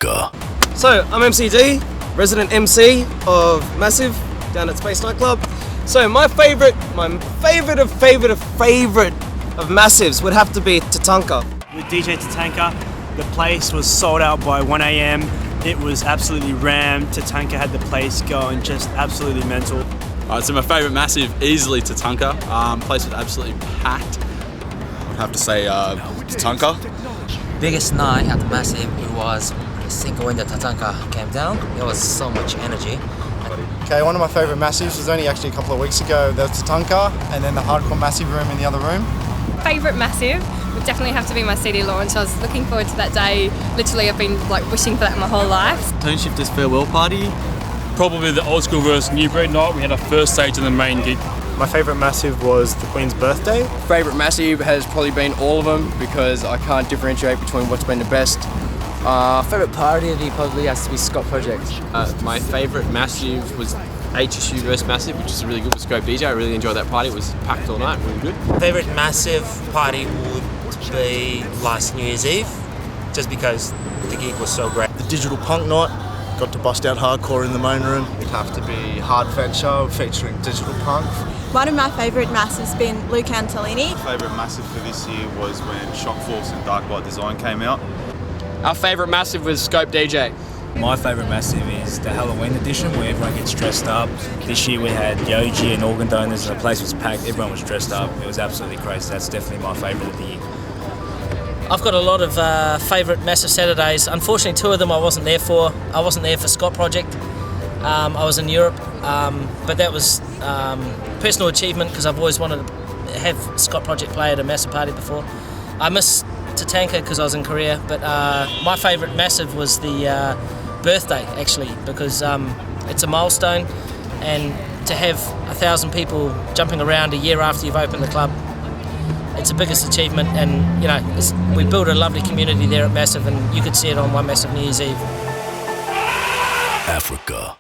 Africa. So, I'm MCD, resident MC of Masif down at Space Nightclub. So, my favourite of Masifs would have to be Tatanka. With DJ Tatanka, the place was sold out by 1 a.m. It was absolutely rammed. Tatanka had the place going just absolutely mental. So my favourite Masif, easily Tatanka. Place was absolutely packed. I'd have to say Tatanka. Biggest night at Masif, it was, I think, when the Tatanka came down. There was so much energy. Okay, one of my favourite Masifs was only actually a couple of weeks ago. There was Tatanka and then the hardcore Masif room in the other room. Favourite Masif would definitely have to be my CD launch. I was looking forward to that day. Literally, I've been wishing for that my whole life. Tone Shifters farewell party. Probably the old school versus new breed night. We had our first stage in the main gig. My favourite Masif was the Queen's birthday. Favourite Masif has probably been all of them because I can't differentiate between what's been the best. Favourite party probably has to be Scott Project. My favourite Masif was HSU versus Masif, which is really good with Scope DJ. I really enjoyed that party. It was packed all night, really good. Favourite Masif party would be last New Year's Eve, just because the gig was so great. The Digital Punk Night. Got to bust out hardcore in the main room. It'd have to be Hard Venture featuring Digital Punk. One of my favourite Masifs has been Luke Antolini. My favourite Masif for this year was when Shock Force and Dark Light Design came out. Our favourite Masif was Scope DJ. My favourite Masif is the Halloween edition where everyone gets dressed up. This year we had Yoji and organ donors and the place was packed. Everyone was dressed up. It was absolutely crazy. That's definitely my favourite of the year. I've got a lot of favourite Masif Saturdays. Unfortunately, two of them I wasn't there for. I wasn't there for Scott Project. I was in Europe, but that was personal achievement because I've always wanted to have Scott Project play at a Masif party before. I miss Tatanka because I was in Korea, but my favourite Masif was the birthday actually because it's a milestone, and to have 1,000 people jumping around a year after you've opened the club, it's the biggest achievement. And you know, we built a lovely community there at Masif, and you could see it on one Masif New Year's Eve. Africa.